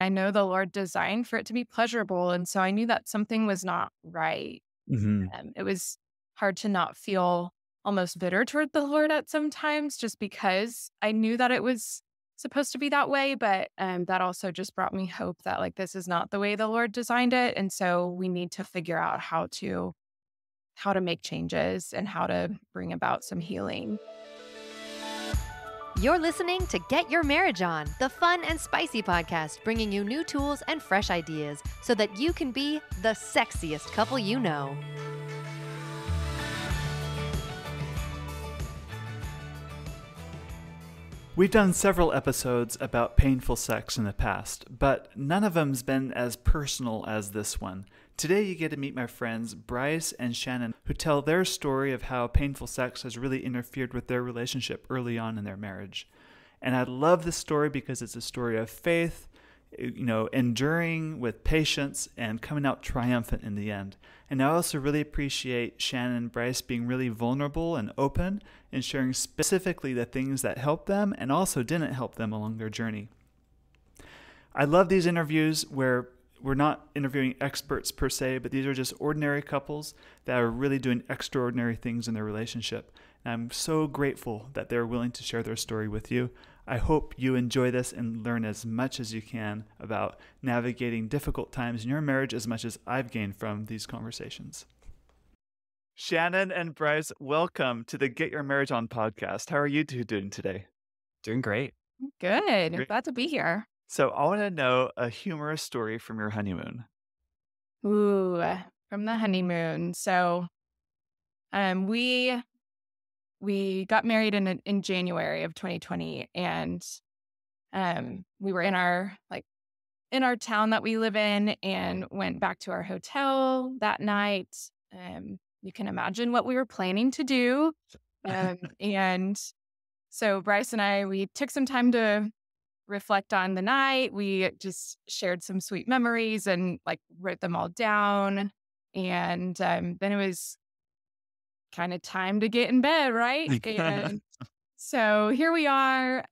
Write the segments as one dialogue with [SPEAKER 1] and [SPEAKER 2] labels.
[SPEAKER 1] I know the Lord designed for it to be pleasurable. And so I knew that something was not right.
[SPEAKER 2] Hmm.
[SPEAKER 1] It was hard to not feel almost bitter toward the Lord at some times just because I knew that it was supposed to be that way. But that also just brought me hope that like this is not the way the Lord designed it. And so we need to figure out how to make changes and how to bring about some healing.
[SPEAKER 3] You're listening to Get Your Marriage On, the fun and spicy podcast bringing you new tools and fresh ideas so that you can be the sexiest couple you know.
[SPEAKER 2] We've done several episodes about painful sex in the past, but none of them's been as personal as this one. Today you get to meet my friends Bryce and Shannon, who tell their story of how painful sex has really interfered with their relationship early on in their marriage. And I love this story because it's a story of faith, enduring with patience and coming out triumphant in the end. And I also really appreciate Shannon and Bryce being really vulnerable and open and sharing specifically the things that helped them and also didn't help them along their journey. I love these interviews where we're not interviewing experts per se, but these are just ordinary couples that are really doing extraordinary things in their relationship. And I'm so grateful that they're willing to share their story with you. I hope you enjoy this and learn as much as you can about navigating difficult times in your marriage as much as I've gained from these conversations. Shannon and Bryce, welcome to the Get Your Marriage On podcast. How are you two doing today?
[SPEAKER 4] Doing great.
[SPEAKER 1] Good.
[SPEAKER 2] Great.
[SPEAKER 1] Glad to be here.
[SPEAKER 2] So I want to know a humorous story from your honeymoon.
[SPEAKER 1] Ooh, from the honeymoon. So we got married in January of 2020, and we were in our town that we live in and went back to our hotel that night. You can imagine what we were planning to do. And so Bryce and I, we took some time to reflect on the night. We just shared some sweet memories and like wrote them all down. And then it was kind of time to get in bed, right? And so here we are.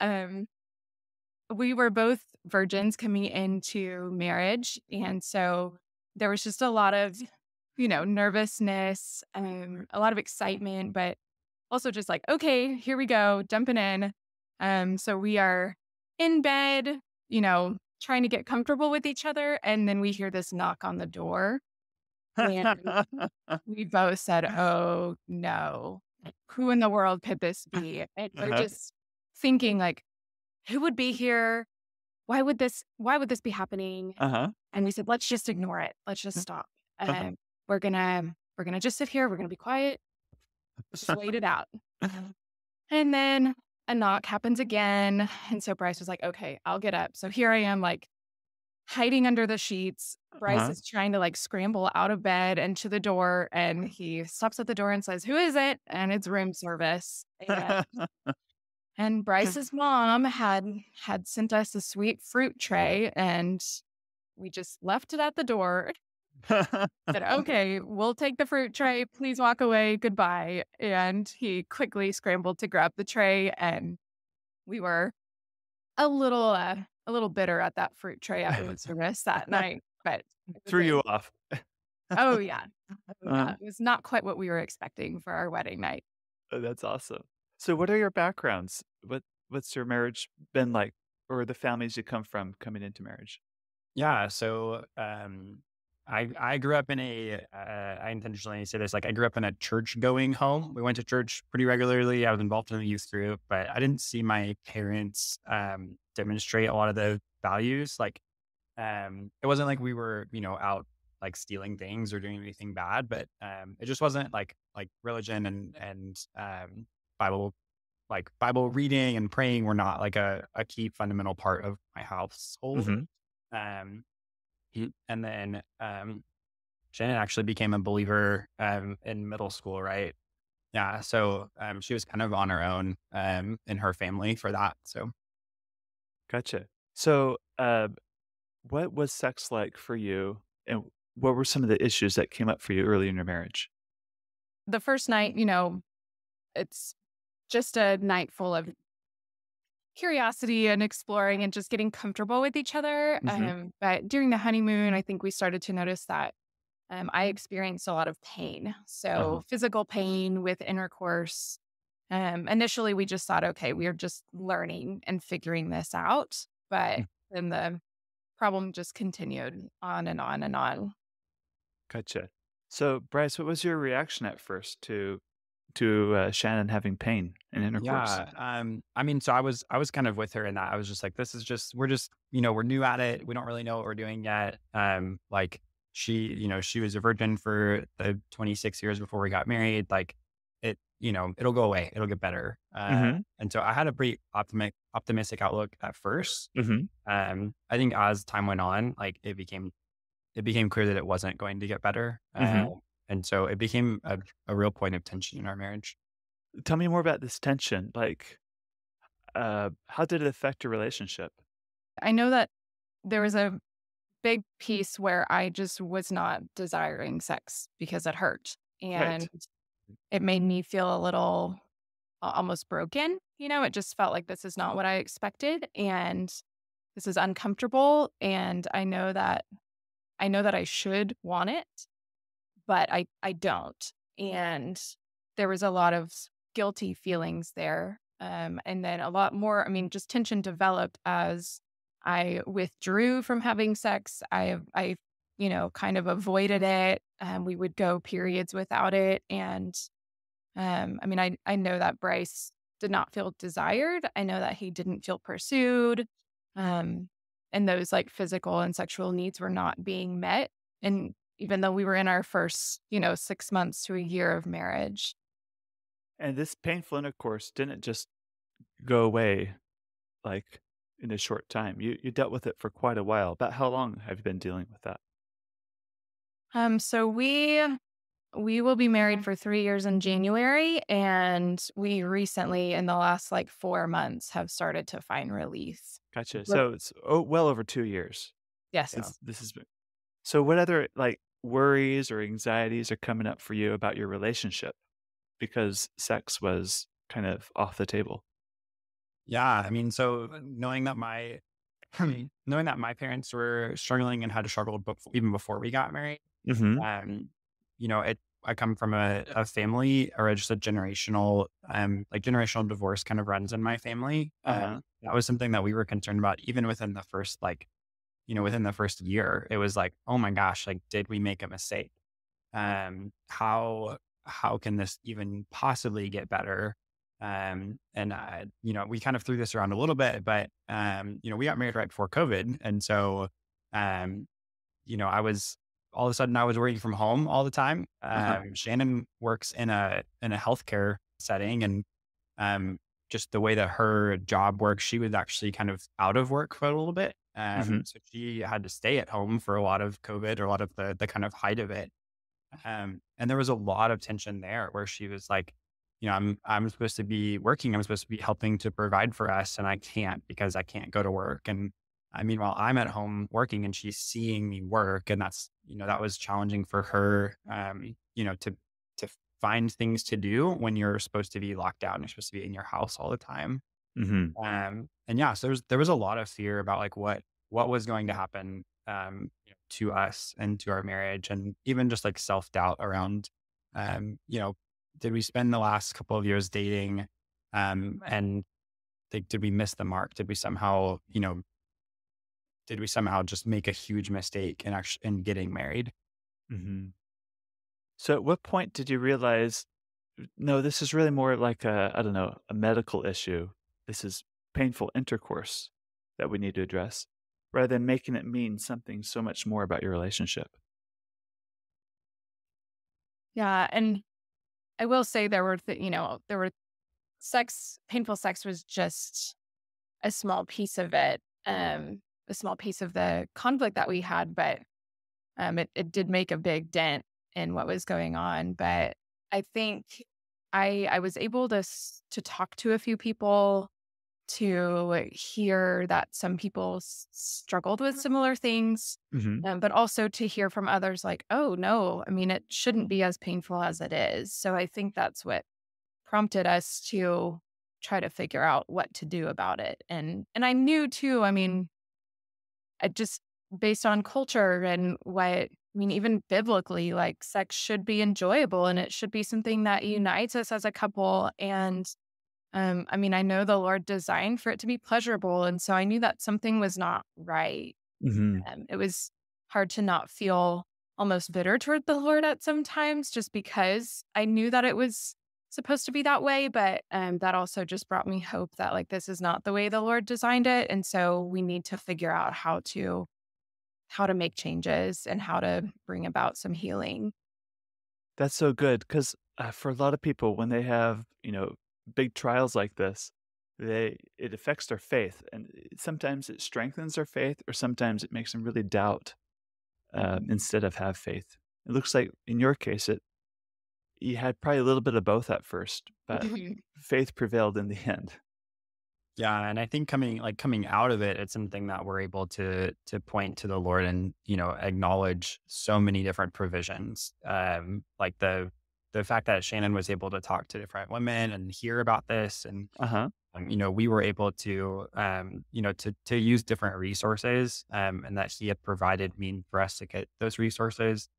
[SPEAKER 1] We were both virgins coming into marriage. And so there was just a lot of, nervousness, a lot of excitement, but also just like, okay, here we go, jumping in. So we are in bed, trying to get comfortable with each other. And then we hear this knock on the door. And we both said, oh, no, who in the world could this be? And we're just thinking like, who would be here? Why would this be happening?
[SPEAKER 2] Uh-huh.
[SPEAKER 1] And we said, let's just ignore it. Let's just stop. We're gonna just sit here. We're gonna be quiet. Just wait it out. And then a knock happens again. And so Bryce was like, okay, I'll get up. So here I am, like hiding under the sheets. Bryce is trying to like scramble out of bed and to the door. And he stops at the door and says, who is it? And it's room service. And Bryce's mom had sent us a sweet fruit tray, and we just left it at the door. Said, okay, we'll take the fruit tray. Please walk away. Goodbye. And he quickly scrambled to grab the tray, and we were a little bitter at that fruit tray at room service that night. But
[SPEAKER 2] Threw you off.
[SPEAKER 1] oh yeah, it was not quite what we were expecting for our wedding night.
[SPEAKER 2] Oh, that's awesome. So what are your backgrounds? What's your marriage been like, or the families you come from coming into marriage?
[SPEAKER 4] Yeah. So I grew up in I intentionally say this, like I grew up in a church going home. We went to church pretty regularly. I was involved in the youth group, but I didn't see my parents demonstrate a lot of the values. Like it wasn't like we were, out like stealing things or doing anything bad, but it just wasn't like religion and Bible Bible reading and praying were not like a key fundamental part of my household.
[SPEAKER 2] Mm-hmm.
[SPEAKER 4] And then Shannon actually became a believer in middle school, right? Yeah. So she was kind of on her own in her family for that. So
[SPEAKER 2] Gotcha. So what was sex like for you, and what were some of the issues that came up for you early in your marriage?
[SPEAKER 1] The first night, it's just a night full of curiosity and exploring and just getting comfortable with each other.
[SPEAKER 2] Hmm.
[SPEAKER 1] But during the honeymoon, I think we started to notice that I experienced a lot of pain.
[SPEAKER 2] Uh-huh.
[SPEAKER 1] So physical pain with intercourse. Initially, we just thought, okay, we're just learning and figuring this out. But then the problem just continued on and on and on.
[SPEAKER 2] Gotcha. So, Bryce, what was your reaction at first to Shannon having pain in intercourse?
[SPEAKER 4] Yeah. I mean, so I was kind of with her in that. I was just like, this is just we're just, we're new at it. We don't really know what we're doing yet. Like she was a virgin for the 26 years before we got married. Like it'll go away. It'll get better.
[SPEAKER 2] Hmm.
[SPEAKER 4] And so I had a pretty optimistic outlook at first.
[SPEAKER 2] Hmm.
[SPEAKER 4] I think as time went on, like it became clear that it wasn't going to get better.
[SPEAKER 2] Hmm.
[SPEAKER 4] And so it became a real point of tension in our marriage.
[SPEAKER 2] Tell me more about this tension. Like, how did it affect your relationship?
[SPEAKER 1] I know that there was a big piece where I just was not desiring sex because it hurt.
[SPEAKER 2] Right.
[SPEAKER 1] And it made me feel a little almost broken. It just felt like this is not what I expected. And this is uncomfortable. And I know that I should want it, but I don't. And there was a lot of guilty feelings there. And then a lot more, just tension developed as I withdrew from having sex. I kind of avoided it. We would go periods without it. And I know that Bryce did not feel desired. I know that he didn't feel pursued. Um, and those like physical and sexual needs were not being met. And even though we were in our first, 6 months to a year of marriage.
[SPEAKER 2] And this painful intercourse didn't just go away like in a short time. You dealt with it for quite a while. About how long have you been dealing with that?
[SPEAKER 1] So we will be married for 3 years in January, and we recently, in the last like 4 months, have started to find relief.
[SPEAKER 2] Gotcha.
[SPEAKER 1] But
[SPEAKER 2] So it's well over 2 years.
[SPEAKER 1] yes,
[SPEAKER 2] This has been. So what other like worries or anxieties are coming up for you about your relationship because sex was kind of off the table?
[SPEAKER 4] Yeah, I mean, so knowing that knowing that my parents were struggling and had to struggle even before we got married,
[SPEAKER 2] Hmm.
[SPEAKER 4] um, I come from a family or just a generational divorce kind of runs in my family.
[SPEAKER 2] Uh-huh.
[SPEAKER 4] That was something that we were concerned about even within the first within the first year. It was like, oh my gosh, like did we make a mistake? How can this even possibly get better? And we kind of threw this around a little bit, but we got married right before COVID, and so um, I was all of a sudden I was working from home all the time.
[SPEAKER 2] Uh-huh.
[SPEAKER 4] Shannon works in a healthcare setting, and just the way that her job works, she was actually kind of out of work for a little bit.
[SPEAKER 2] Hmm.
[SPEAKER 4] So she had to stay at home for a lot of COVID or a lot of the kind of height of it. And there was a lot of tension there where she was like, I'm supposed to be working. I'm supposed to be helping to provide for us, and I can't because I can't go to work. And meanwhile, I'm at home working, and she's seeing me work, and that's that was challenging for her. To find things to do when you're supposed to be locked out and you're supposed to be in your house all the time.
[SPEAKER 2] Hmm.
[SPEAKER 4] And yeah, so there was a lot of fear about like what was going to happen to us and to our marriage, and even just like self doubt around, um, you know, did we spend the last couple of years dating, and like, did we miss the mark? Did we somehow just make a huge mistake in getting married?
[SPEAKER 2] Hmm. So at what point did you realize, no, this is really more like I don't know, a medical issue. This is painful intercourse that we need to address rather than making it mean something so much more about your relationship?
[SPEAKER 1] yeah, and I will say there were painful sex was just a small piece of it, a small piece of the conflict that we had, but it did make a big dent in what was going on. But I think I was able to talk to a few people, to hear that some people struggled with similar things,
[SPEAKER 2] Hmm.
[SPEAKER 1] but also to hear from others like, oh no, it shouldn't be as painful as it is. So I think that's what prompted us to try to figure out what to do about it. And I knew too, I mean, I just based on culture and even biblically, like sex should be enjoyable and it should be something that unites us as a couple. And I mean, I know the Lord designed for it to be pleasurable. And so I knew that something was not right.
[SPEAKER 2] Hmm.
[SPEAKER 1] It was hard to not feel almost bitter toward the Lord at some times, just because I knew that it was supposed to be that way. But that also just brought me hope that like this is not the way the Lord designed it, and so we need to figure out how to make changes and how to bring about some healing.
[SPEAKER 2] That's so good because for a lot of people, when they have big trials like this, it affects their faith, and sometimes it strengthens their faith, or sometimes it makes them really doubt instead of have faith. It looks like in your case, you had probably a little bit of both at first, but faith prevailed in the end.
[SPEAKER 4] Yeah, and I think coming out of it, it's something that we're able to point to the Lord and acknowledge so many different provisions. Like the fact that Shannon was able to talk to different women and hear about this, and
[SPEAKER 2] Uh huh.
[SPEAKER 4] we were able to to use different resources, and that he had provided means for us to get those resources,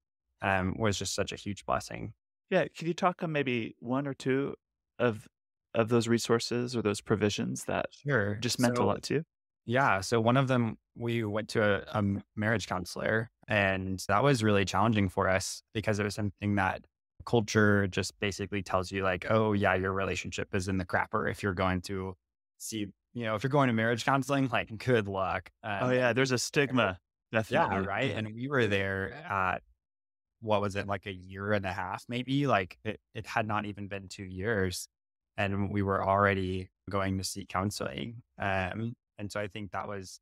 [SPEAKER 4] was just such a huge blessing.
[SPEAKER 2] Yeah. Can you talk on maybe one or two of of those resources or those provisions that
[SPEAKER 4] Sure.
[SPEAKER 2] just meant a
[SPEAKER 4] So
[SPEAKER 2] lot to you?
[SPEAKER 4] yeah. So one of them, we went to a marriage counselor, and that was really challenging for us because it was something that culture just basically tells you like, oh yeah, your relationship is in the crapper if you're going to see, if you're going to marriage counseling, like good luck.
[SPEAKER 2] Oh yeah,
[SPEAKER 4] We
[SPEAKER 2] there's a
[SPEAKER 4] were there-
[SPEAKER 2] stigma,
[SPEAKER 4] yeah,
[SPEAKER 2] definitely.
[SPEAKER 4] right. And we were there at, what was it, like a year and a half, maybe? Like it had not even been 2 years. And we were already going to seek counseling. And so I think that was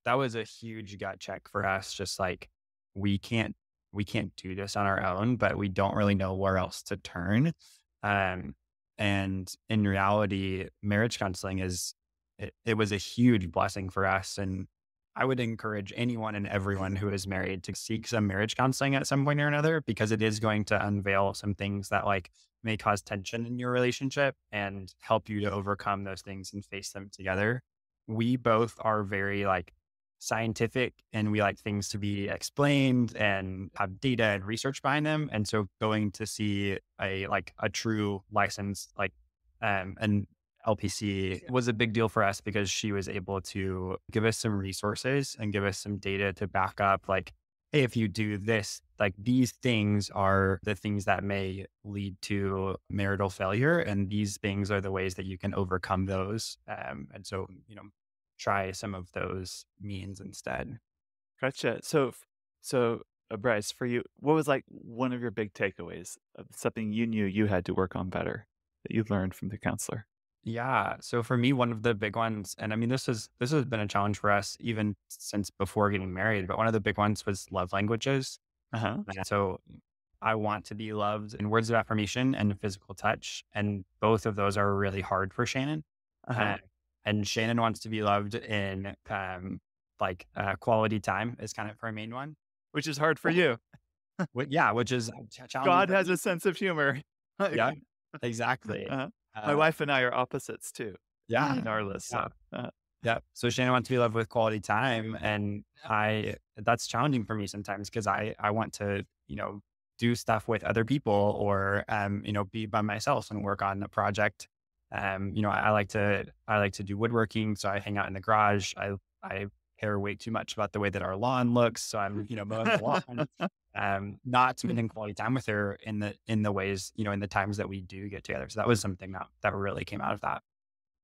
[SPEAKER 4] a huge gut check for us. Just like we can't we can't do this on our own, but we don't really know where else to turn. Um, and in reality, marriage counseling it was a huge blessing for us. And I would encourage anyone and everyone who is married to seek some marriage counseling at some point or another, because it is going to unveil some things that like may cause tension in your relationship and help you to overcome those things and face them together. We both are very like scientific, and we like things to be explained and have data and research behind them. And so going to see a true licensed an LPC was a big deal for us, because she was able to give us some resources and give us some data to back up like, hey, if you do this, like these things are the things that may lead to marital failure, and these things are the ways that you can overcome those. And so, try some of those means instead.
[SPEAKER 2] Gotcha. So, Bryce, for you, what was like one of your big takeaways of something you knew you had to work on better that you learned from the counselor?
[SPEAKER 4] Yeah. So for me, one of the big ones, and I mean, this has been a challenge for us even since before getting married, but one of the big ones was love languages.
[SPEAKER 2] Uh huh.
[SPEAKER 4] And so I want to be loved in words of affirmation and physical touch, and both of those are really hard for Shannon.
[SPEAKER 2] Uh huh.
[SPEAKER 4] Uh, and Shannon wants to be loved in quality time is kind of her main one.
[SPEAKER 2] Which is hard for you.
[SPEAKER 4] Yeah, which is challenging
[SPEAKER 2] God
[SPEAKER 4] for
[SPEAKER 2] has
[SPEAKER 4] me.
[SPEAKER 2] a sense of humor.
[SPEAKER 4] Yeah, exactly.
[SPEAKER 2] Uh-huh. My
[SPEAKER 4] Uh,
[SPEAKER 2] wife and I are opposites too
[SPEAKER 4] yeah,
[SPEAKER 2] in our list.
[SPEAKER 4] yeah.
[SPEAKER 2] So,
[SPEAKER 4] Yeah. So Shannon wants to be loved with quality time. And that's challenging for me sometimes, because I want to, do stuff with other people, or, be by myself and work on a project. I like to do woodworking. So I hang out in the garage. I care way too much about the way that our lawn looks. So I'm, mowing the lawn. Not spending quality time with her in the ways, in the times that we do get together. So that was something that really came out of that.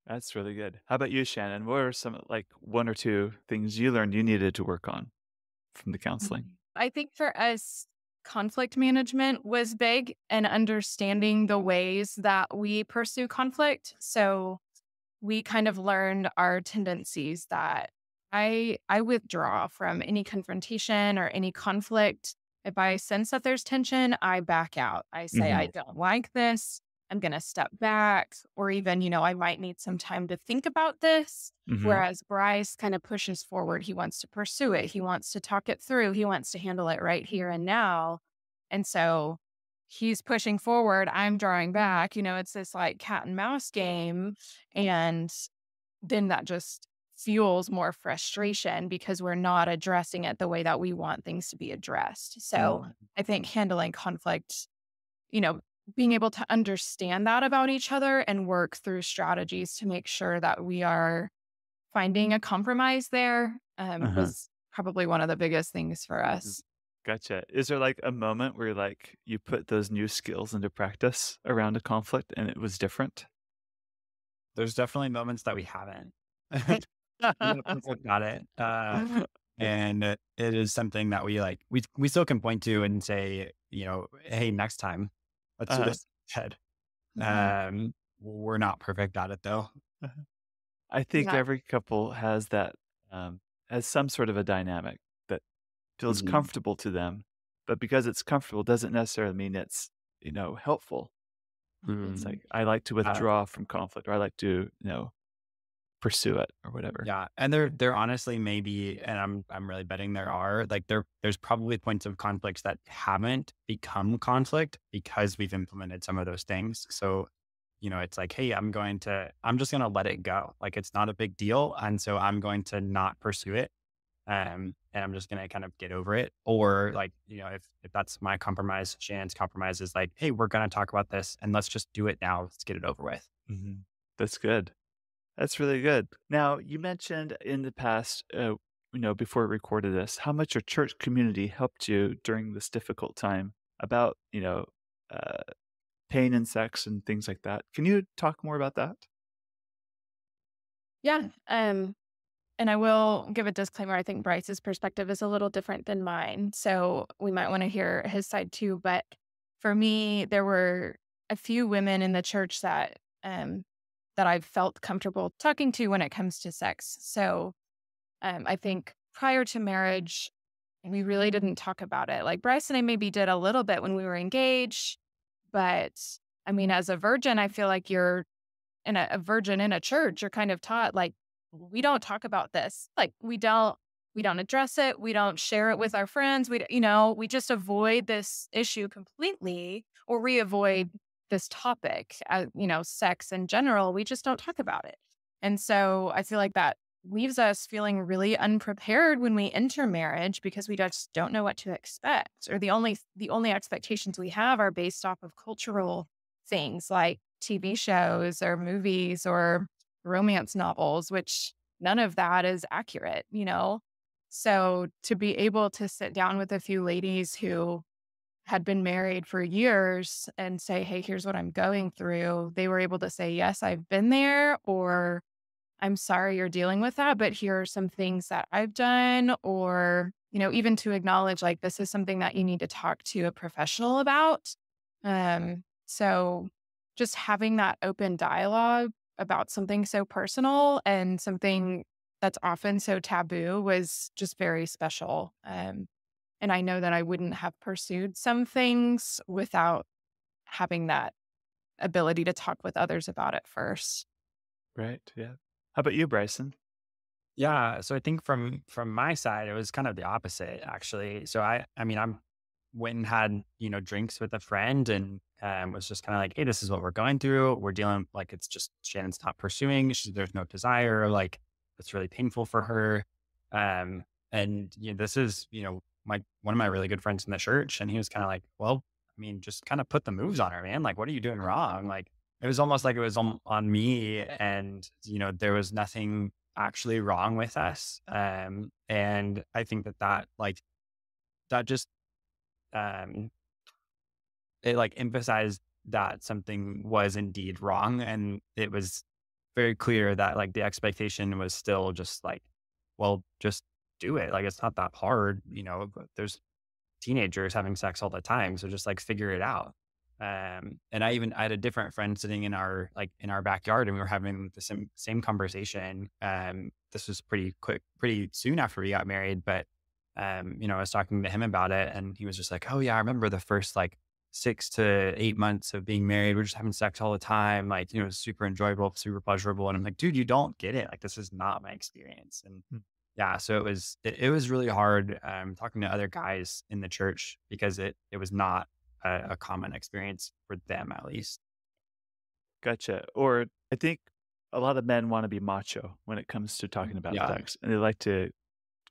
[SPEAKER 2] that's really good. How about you, Shannon? What are some like one or two things you learned you needed to work on from the counseling?
[SPEAKER 1] I think for us, conflict management was big and understanding the ways that we pursue conflict. So we kind of learned our tendencies that I withdraw from any confrontation or any conflict. If I sense that there's tension, I back out. I say, I
[SPEAKER 2] Hmm.
[SPEAKER 1] don't like this. I'm going to step back, or even, I might need some time to think about this.
[SPEAKER 2] Hmm.
[SPEAKER 1] Whereas Bryce kind of pushes forward. He wants to pursue it. He wants to talk it through. He wants to handle it right here and now. And so he's pushing forward, I'm drawing back, it's this like cat and mouse game. And then that just fuels more frustration because we're not addressing it the way that we want things to be addressed. So
[SPEAKER 2] Mm.
[SPEAKER 1] I think handling conflict, you know, being able to understand that about each other and work through strategies to make sure that we are finding a compromise there
[SPEAKER 2] Uh-huh.
[SPEAKER 1] was probably one of the biggest things for
[SPEAKER 2] Mm.
[SPEAKER 1] us.
[SPEAKER 2] Gotcha. Is there like a moment where like you put those new skills into practice around a conflict and it was different?
[SPEAKER 4] There's definitely moments that we haven't. We haven't got it. And it is something that we still can point to and say, hey, next time, let's do
[SPEAKER 2] Uh,
[SPEAKER 4] this instead. We're not perfect at it though.
[SPEAKER 2] I think
[SPEAKER 1] Yeah.
[SPEAKER 2] every couple has that, has some sort of a dynamic that feels
[SPEAKER 4] Mhm.
[SPEAKER 2] comfortable to them, but because it's comfortable doesn't necessarily mean it's, helpful. It's
[SPEAKER 4] Mm.
[SPEAKER 2] like, I like to
[SPEAKER 4] Uh,
[SPEAKER 2] withdraw from conflict or I like to, pursue it or whatever.
[SPEAKER 4] yeah, and there honestly may be, and I'm really betting there are, like there's probably points of conflicts that haven't become conflict because we've implemented some of those things. So, it's like, hey, I'm just gonna let it go. Like it's not a big deal, and so I'm going to not pursue it. And I'm just gonna kind of get over it. Or like, if that's my compromise, Shannon's compromise is like, hey, we're gonna talk about this and let's just do it now. Let's get it over with.
[SPEAKER 2] Mhm. That's good. That's really good. Now, you mentioned in the past, before we recorded this, how much your church community helped you during this difficult time about, uh, pain and sex and things like that. Can you talk more about that?
[SPEAKER 1] Yeah. And I will give a disclaimer. I think Bryce's perspective is a little different than mine. So we might want to hear his side too. But for me, there were a few women in the church that I've felt comfortable talking to when it comes to sex. So I think prior to marriage, we really didn't talk about it. Like Bryce and I maybe did a little bit when we were engaged. But I mean, as a virgin, I feel like you're a virgin in a church, you're kind of taught like we don't talk about this. Like we don't address it. We don't share it with our friends. We just avoid this issue completely, or we avoid this topic. Sex in general. We just don't talk about it. And so I feel like that leaves us feeling really unprepared when we enter marriage because we just don't know what to expect, or the only expectations we have are based off of cultural things like TV shows or movies or romance novels, which none of that is accurate. So to be able to sit down with a few ladies who had been married for years and say, hey, here's what I'm going through, they were able to say, yes, I've been there, or I'm sorry you're dealing with that, but here are some things that I've done, or, even to acknowledge like this is something that you need to talk to a professional about. So just having that open dialogue about something so personal and something that's often so taboo was just very special. And I know that I wouldn't have pursued some things without having that ability to talk with others about it first.
[SPEAKER 2] Right. Yeah. How about you, Bryson?
[SPEAKER 4] Yeah, so I think from my side, it was kind of the opposite actually. So I'm went and had drinks with a friend and was just kind of like, hey, this is what we're going through. We're dealing like it's just Shannon's not pursuing. There's no desire. Like it's really painful for her. And this is my one of my really good friends in the church, and he was kind of like, well, I mean, just kind of put the moves on her, man. Like, what are you doing wrong? Like it was almost like it was on me, and there was nothing actually wrong with us. And I think that just, um, it like emphasized that something was indeed wrong. And it was very clear that like the expectation was still just like, well, just do it. Like, it's not that hard, but there's teenagers having sex all the time. So just like figure it out. And I had a different friend sitting in our backyard, and we were having the same conversation. This was pretty quick, pretty soon after we got married, but I was talking to him about it, and he was just like, "Oh yeah, I remember the first like 6 to 8 months of being married. We're just having sex all the time. Like, it was super enjoyable, super pleasurable." And I'm like, "Dude, you don't get it. Like, this is not my experience." And
[SPEAKER 2] Hmm.
[SPEAKER 4] yeah, so it was really hard talking to other guys in the church because it was not a common experience for them, at least.
[SPEAKER 2] Gotcha. Or I think a lot of men want to be macho when it comes to talking about
[SPEAKER 4] Yeah.
[SPEAKER 2] sex, and they like to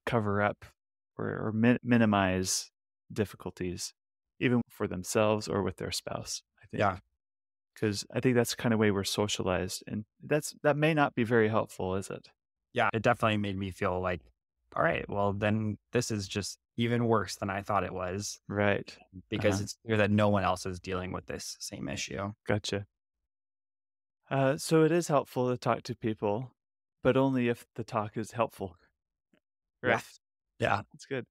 [SPEAKER 2] cover up or minimize difficulties, even for themselves or with their spouse, I think.
[SPEAKER 4] Yeah.
[SPEAKER 2] Because I think that's the kind of way we're socialized, and that may not be very helpful, is it?
[SPEAKER 4] Yeah. It definitely made me feel like, all right, well, then this is just even worse than I thought it was,
[SPEAKER 2] Right.
[SPEAKER 4] because it's clear that no one else is dealing with this same issue.
[SPEAKER 2] Gotcha. So it is helpful to talk to people, but only if the talk is helpful, right?
[SPEAKER 4] Yes. Yeah.
[SPEAKER 2] That's good.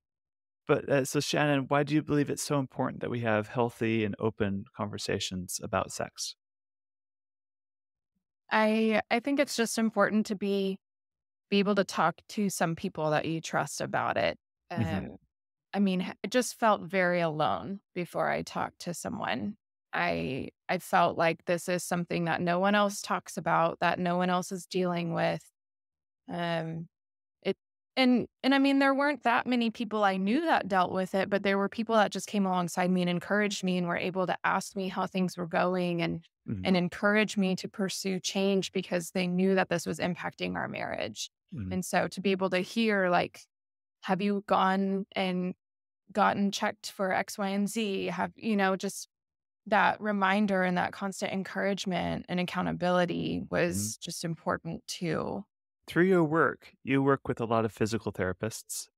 [SPEAKER 2] But so Shannon, why do you believe it's so important that we have healthy and open conversations about sex?
[SPEAKER 1] I think it's just important to be able to talk to some people that you trust about it.
[SPEAKER 2] Hmm.
[SPEAKER 1] I mean, I just felt very alone before I talked to someone. I felt like this is something that no one else talks about, that no one else is dealing with. Um, it and I mean, there weren't that many people I knew that dealt with it, but there were people that just came alongside me and encouraged me and were able to ask me how things were going
[SPEAKER 2] Hmm.
[SPEAKER 1] and encourage me to pursue change because they knew that this was impacting our marriage.
[SPEAKER 2] Hmm.
[SPEAKER 1] And so to be able to hear like, have you gone and gotten checked for X, Y, and Z? Have, just that reminder and that constant encouragement and accountability
[SPEAKER 2] Hmm.
[SPEAKER 1] was just important too.
[SPEAKER 2] Through your work, you work with a lot of physical therapists,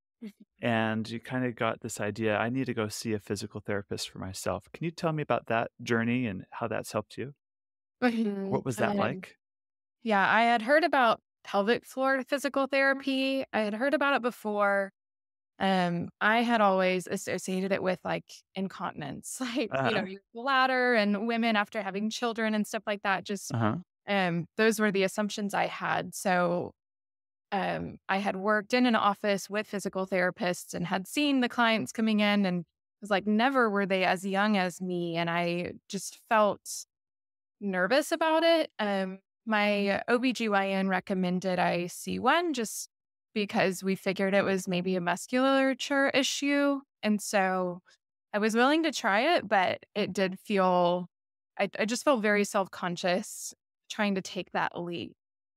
[SPEAKER 2] and you kind of got this idea, I need to go see a physical therapist for myself. Can you tell me about that journey and how that's helped you?
[SPEAKER 1] Mhm.
[SPEAKER 2] What was that like?
[SPEAKER 1] Yeah, I had heard about pelvic floor physical therapy. I had heard about it before. I had always associated it with like incontinence, like,
[SPEAKER 2] Uh-huh.
[SPEAKER 1] your bladder and women after having children and stuff like that. Just
[SPEAKER 2] Uh-huh.
[SPEAKER 1] those were the assumptions I had. So I had worked in an office with physical therapists and had seen the clients coming in and was like, never were they as young as me. And I just felt nervous about it. My OBGYN recommended I see one just because we figured it was maybe a musculature issue. And so I was willing to try it, but it did feel, I just felt very self conscious trying to take that leap.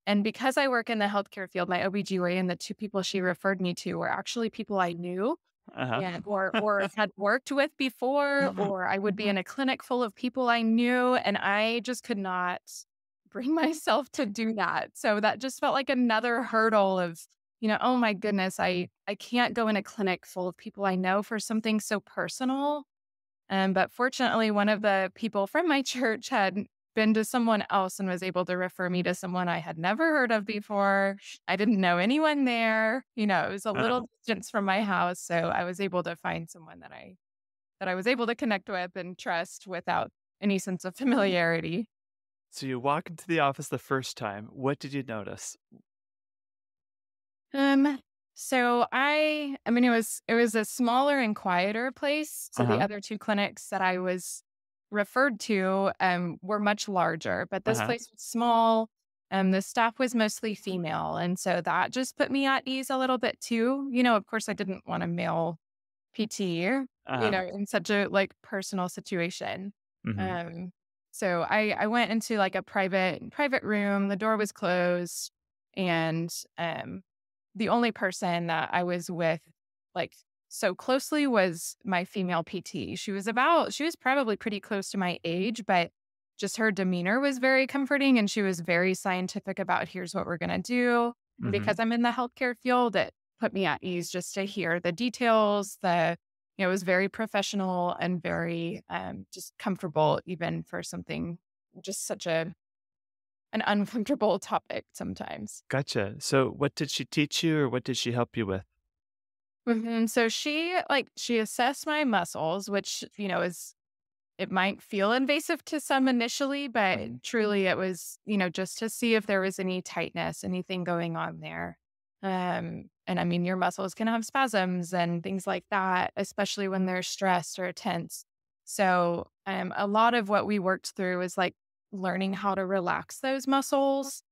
[SPEAKER 1] And because I work in the healthcare field, my OBGYN, the two people she referred me to were actually people I knew.
[SPEAKER 2] Uh-huh.
[SPEAKER 1] Yeah, or had worked with before, or I would be in a clinic full of people I knew, and I just could not bring myself to do that. So that just felt like another hurdle of, oh my goodness, I can't go in a clinic full of people I know for something so personal. But fortunately, one of the people from my church had been to someone else and was able to refer me to someone I had never heard of before. I didn't know anyone there. It was a
[SPEAKER 2] Uh-huh.
[SPEAKER 1] little distance from my house, so I was able to find someone that I was able to connect with and trust without any sense of familiarity.
[SPEAKER 2] So you walk into the office the first time. What did you notice?
[SPEAKER 1] Um, so I mean it was a smaller and quieter place. So the
[SPEAKER 2] Uh-huh.
[SPEAKER 1] other two clinics that I was referred to were much larger, but this
[SPEAKER 2] Uh-huh.
[SPEAKER 1] place was small. The staff was mostly female. And so that just put me at ease a little bit too. Of course I didn't want a male PT,
[SPEAKER 2] Uh-huh.
[SPEAKER 1] in such a like personal situation.
[SPEAKER 2] Mhm.
[SPEAKER 1] Um, so I went into like a private room. The door was closed, and the only person that I was with, like, so closely was my female PT. She was probably pretty close to my age, but just her demeanor was very comforting and she was very scientific about here's what we're going to do. And
[SPEAKER 2] Mhm.
[SPEAKER 1] because I'm in the healthcare field, it put me at ease just to hear the details. It was very professional and very just comfortable, even for something just such an uncomfortable topic sometimes.
[SPEAKER 2] Gotcha. So what did she teach you or what did she help you with?
[SPEAKER 1] So she assessed my muscles, which, it might feel invasive to some initially, but truly it was, just to see if there was any tightness, anything going on there. And I mean, your muscles can have spasms and things like that, especially when they're stressed or tense. So, a lot of what we worked through is like learning how to relax those muscles,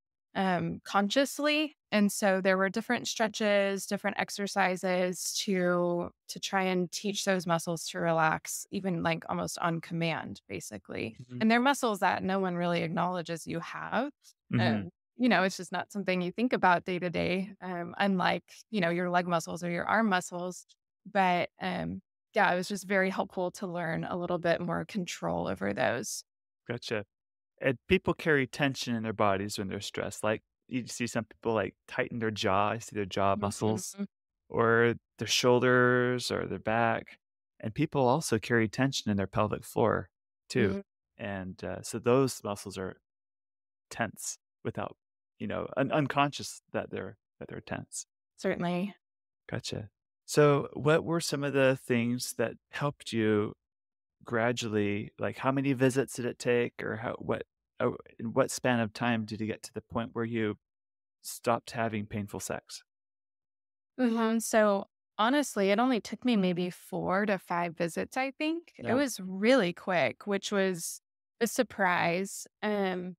[SPEAKER 1] consciously And so there were different stretches, different exercises to try and teach those muscles to relax, even like almost on command, basically.
[SPEAKER 2] Mhm.
[SPEAKER 1] And they're muscles that no one really acknowledges you have.
[SPEAKER 2] Mhm.
[SPEAKER 1] It's just not something you think about day to day, unlike, your leg muscles or your arm muscles. But yeah, it was just very helpful to learn a little bit more control over those.
[SPEAKER 2] Gotcha. And people carry tension in their bodies when they're stressed. Like you see some people like tighten their jaw. I see their jaw muscles
[SPEAKER 1] Mhm.
[SPEAKER 2] or their shoulders or their back. And people also carry tension in their pelvic floor too.
[SPEAKER 1] Mhm.
[SPEAKER 2] And so those muscles are tense without, unconscious that they're tense.
[SPEAKER 1] Certainly.
[SPEAKER 2] Gotcha. So what were some of the things that helped you gradually, like, how many visits did it take or in what span of time did you get to the point where you stopped having painful sex?
[SPEAKER 1] So honestly, it only took me maybe 4 to 5 visits, I think. It
[SPEAKER 2] Yeah.
[SPEAKER 1] was really quick, which was a surprise. And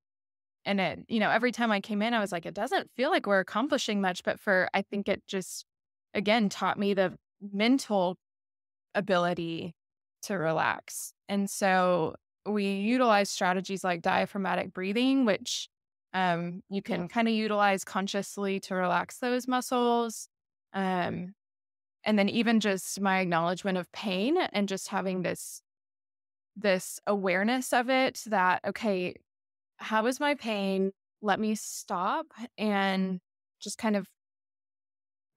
[SPEAKER 1] every time I came in, I was like, it doesn't feel like we're accomplishing much, but I think it just, again, taught me the mental ability to relax. And so we utilize strategies like diaphragmatic breathing, which you can kind of utilize consciously to relax those muscles. Um, and then even just my acknowledgement of pain and just having this awareness of it that, okay, how is my pain? Let me stop and just kind of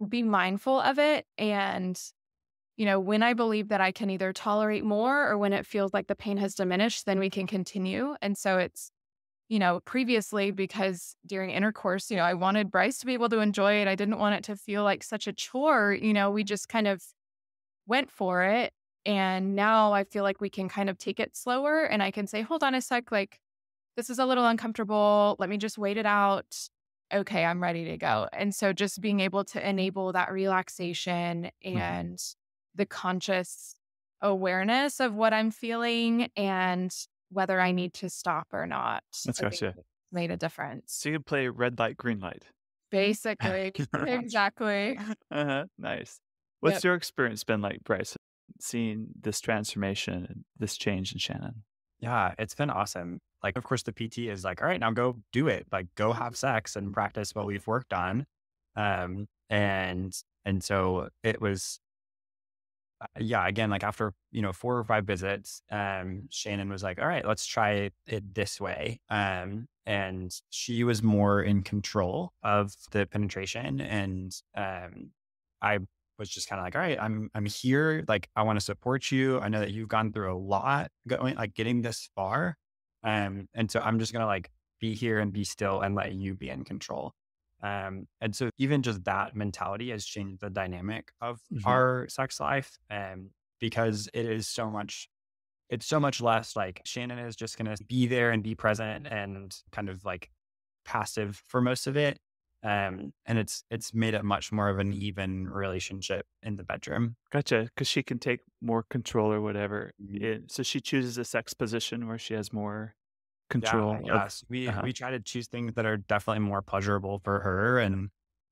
[SPEAKER 1] be mindful of it. And, when I believe that I can either tolerate more or when it feels like the pain has diminished, then we can continue. And so it's, previously, because during intercourse, I wanted Bryce to be able to enjoy it. I didn't want it to feel like such a chore. We just kind of went for it. And now I feel like we can kind of take it slower and I can say, hold on a sec, like, this is a little uncomfortable. Let me just wait it out. Okay, I'm ready to go. And so just being able to enable that relaxation
[SPEAKER 2] Mhm.
[SPEAKER 1] and the conscious awareness of what I'm feeling and whether I need to stop or not,
[SPEAKER 2] That's
[SPEAKER 1] I think
[SPEAKER 2] gotcha.
[SPEAKER 1] made a difference.
[SPEAKER 2] So you can play red light, green light.
[SPEAKER 1] Basically. Exactly.
[SPEAKER 2] Uh-huh, nice. What's
[SPEAKER 1] Yep.
[SPEAKER 2] your experience been like, Bryce, seeing this transformation and this change in Shannon?
[SPEAKER 4] Yeah, it's been awesome. Like, of course, the PT is like, all right, now go do it. Like, go have sex and practice what we've worked on. And so it was, yeah, again, like after, 4 or 5 visits, Shannon was like, all right, let's try it this way. And she was more in control of the penetration. And I was just kind of like, all right, I'm here. Like, I want to support you. I know that you've gone through a lot getting this far. And so I'm just gonna like be here and be still and let you be in control. And so even just that mentality has changed the dynamic of
[SPEAKER 2] Mhm.
[SPEAKER 4] our sex life. Because it's so much less like Shannon is just going to be there and be present and kind of like passive for most of it. And it's made it much more of an even relationship in the bedroom.
[SPEAKER 2] Gotcha, because she can take more control or whatever.
[SPEAKER 4] Mhm.
[SPEAKER 2] So she chooses a sex position where she has more
[SPEAKER 4] Yeah,
[SPEAKER 2] control of.
[SPEAKER 4] yes. We
[SPEAKER 2] Uh-huh.
[SPEAKER 4] we try to choose things that are definitely more pleasurable for her. And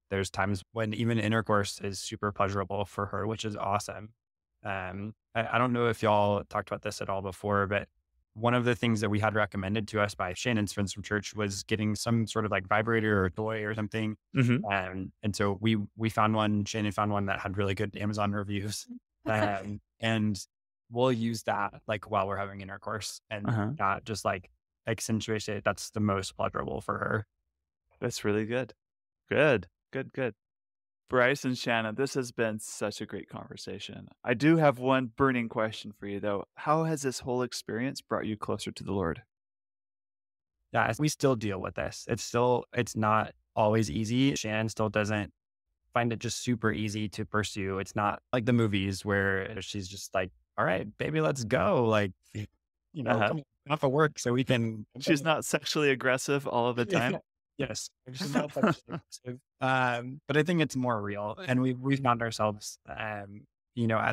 [SPEAKER 4] there's times when even intercourse is super pleasurable for her, which is awesome. I don't know if y'all talked about this at all before, but one of the things that we had recommended to us by Shannon's friends from church was getting some sort of like vibrator or toy or something.
[SPEAKER 2] Mhm.
[SPEAKER 4] And so we found one. Shannon found one that had really good Amazon reviews, and we'll use that like while we're having intercourse, and
[SPEAKER 2] Uh-huh.
[SPEAKER 4] not just like accentuate it. That's the most pleasurable for her.
[SPEAKER 2] That's really good. Good. Good, good. Bryce and Shannon, this has been such a great conversation. I do have one burning question for you, though. How has this whole experience brought you closer to the Lord?
[SPEAKER 4] Yeah, we still deal with this. It's not always easy. Shannon still doesn't find it just super easy to pursue. It's not like the movies where she's just like, all right, baby, let's go. Like,
[SPEAKER 2] Uh-huh.
[SPEAKER 4] come off of work so we can.
[SPEAKER 2] She's not sexually aggressive all of the
[SPEAKER 4] Yeah.
[SPEAKER 2] time?
[SPEAKER 4] Yes, she's not sexually aggressive. But I think it's more real, and we found ourselves, at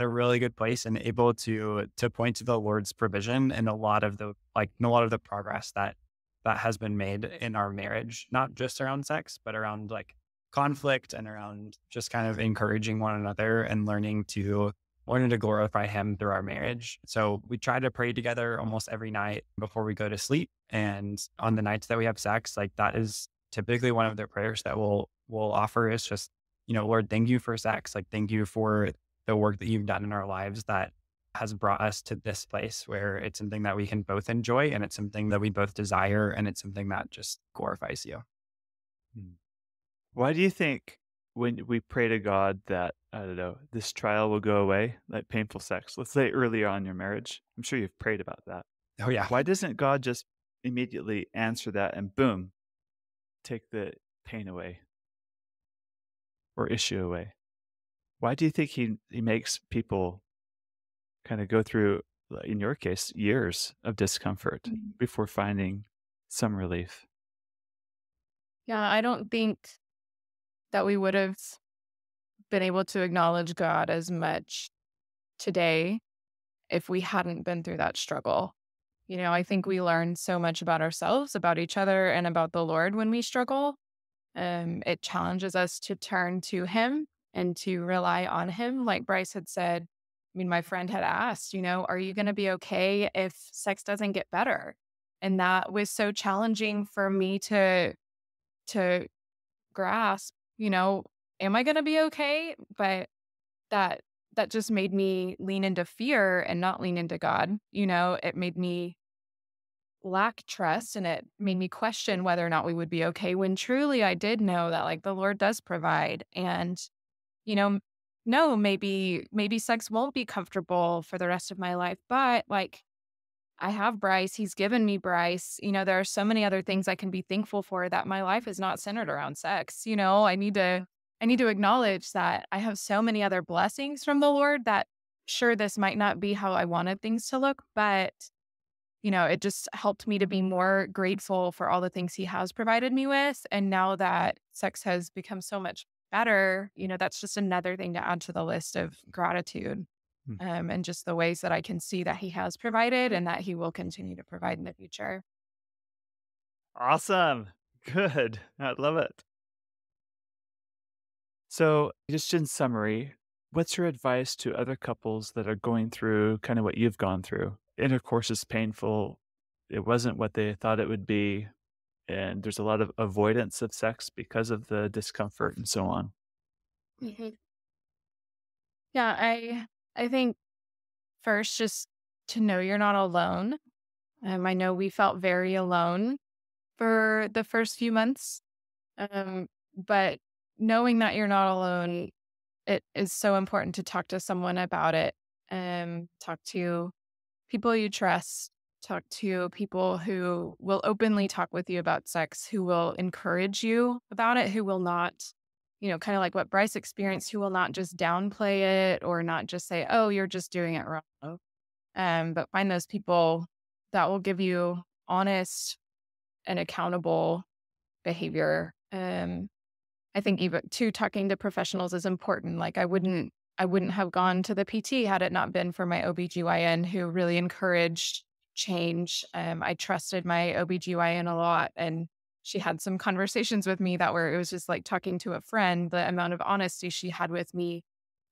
[SPEAKER 4] a really good place and able to point to the Lord's provision and a lot of the progress that has been made in our marriage, not just around sex, but around like conflict and around just kind of encouraging one another and learning to glorify him through our marriage. So we try to pray together almost every night before we go to sleep. And on the nights that we have sex, like that is typically one of the prayers that we'll offer is just, Lord, thank you for sex. Like, thank you for the work that you've done in our lives that has brought us to this place where it's something that we can both enjoy and it's something that we both desire and it's something that just glorifies you.
[SPEAKER 2] Why do you think when we pray to God that, I don't know, this trial will go away, like painful sex, let's say earlier on in your marriage, I'm sure you've prayed about that.
[SPEAKER 4] Oh, yeah.
[SPEAKER 2] Why doesn't God just immediately answer that and boom, take the pain away or issue away? Why do you think he makes people kind of go through, in your case, years of discomfort before finding some relief?
[SPEAKER 1] Yeah, I don't think that we would have been able to acknowledge God as much today if we hadn't been through that struggle. I think we learn so much about ourselves, about each other, and about the Lord when we struggle. It challenges us to turn to him and to rely on him. Like Bryce had said, my friend had asked, are you going to be okay if sex doesn't get better? And that was so challenging for me to grasp, am I going to be okay? But that just made me lean into fear and not lean into God. It made me lack trust and it made me question whether or not we would be okay when truly I did know that like the Lord does provide. And, you know, no, maybe sex won't be comfortable for the rest of my life, but like I have Bryce, he's given me Bryce. There are so many other things I can be thankful for that my life is not centered around sex. I need to acknowledge that I have so many other blessings from the Lord that sure this might not be how I wanted things to look, but it just helped me to be more grateful for all the things he has provided me with. And now that sex has become so much better, that's just another thing to add to the list of gratitude. And just the ways that I can see that he has provided and that he will continue to provide in the future.
[SPEAKER 2] Awesome. Good. I love it. So, just in summary, what's your advice to other couples that are going through kind of what you've gone through? Intercourse is painful. It wasn't what they thought it would be. And there's a lot of avoidance of sex because of the discomfort and so on.
[SPEAKER 1] Mm-hmm. Yeah, I think first, just to know you're not alone. I know we felt very alone for the first few months, but knowing that you're not alone, it is so important to talk to someone about it. Talk to people you trust. Talk to people who will openly talk with you about sex, who will encourage you about it, who will not, kind of like what Bryce experienced, who will not just downplay it or not just say, oh, you're just doing it wrong. But find those people that will give you honest and accountable behavior. I think even too, talking to professionals is important. Like I wouldn't have gone to the PT had it not been for my OBGYN who really encouraged change. I trusted my OBGYN a lot and she had some conversations with me that were, it was just like talking to a friend, the amount of honesty she had with me.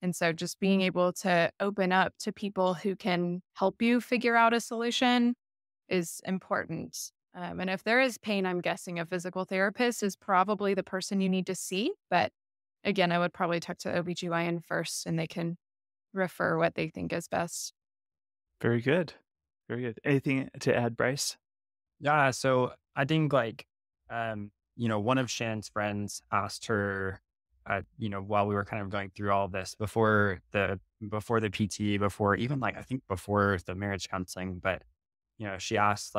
[SPEAKER 1] And so just being able to open up to people who can help you figure out a solution is important. And if there is pain, I'm guessing a physical therapist is probably the person you need to see. But again, I would probably talk to OBGYN first and they can refer what they think is best.
[SPEAKER 2] Very good. Very good. Anything to add, Bryce?
[SPEAKER 4] Yeah. So I think one of Shannon's friends asked her, while we were kind of going through all of this before the PT, before even I think before the marriage counseling, but, she asked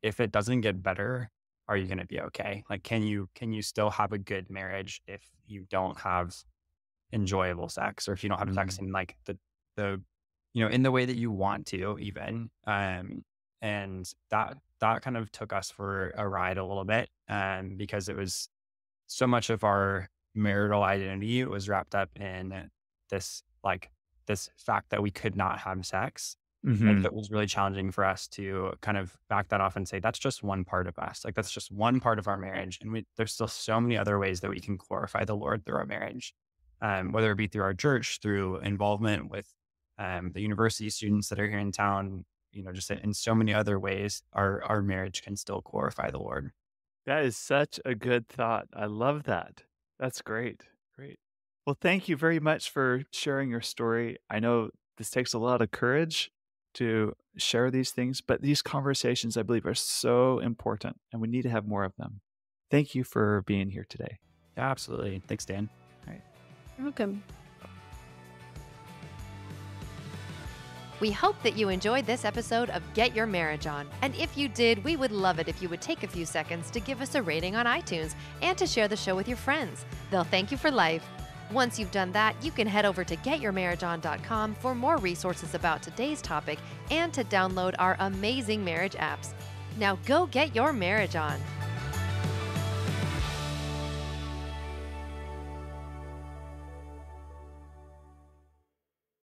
[SPEAKER 4] if it doesn't get better, are you going to be okay? Like, can you still have a good marriage if you don't have enjoyable sex or if you don't have sex in the in the way that you want to even, and that kind of took us for a ride a little bit, because it was so much of our marital identity. It was wrapped up in this fact that we could not have sex. Like
[SPEAKER 2] Hmm.
[SPEAKER 4] that was really challenging for us to kind of back that off and say, that's just one part of us. Like that's just one part of our marriage. And there's still so many other ways that we can glorify the Lord through our marriage, whether it be through our church, through involvement with the university students that are here in town, just in so many other ways, our marriage can still glorify the Lord.
[SPEAKER 2] That is such a good thought. I love that. That's great. Great. Well, thank you very much for sharing your story. I know this takes a lot of courage to share these things, but these conversations, I believe, are so important and we need to have more of them. Thank you for being here today.
[SPEAKER 4] Yeah, absolutely. Thanks, Dan.
[SPEAKER 2] All right.
[SPEAKER 1] You're welcome.
[SPEAKER 3] We hope that you enjoyed this episode of Get Your Marriage On. And if you did, we would love it if you would take a few seconds to give us a rating on iTunes and to share the show with your friends. They'll thank you for life. Once you've done that, you can head over to getyourmarriageon.com for more resources about today's topic and to download our amazing marriage apps. Now go get your marriage on.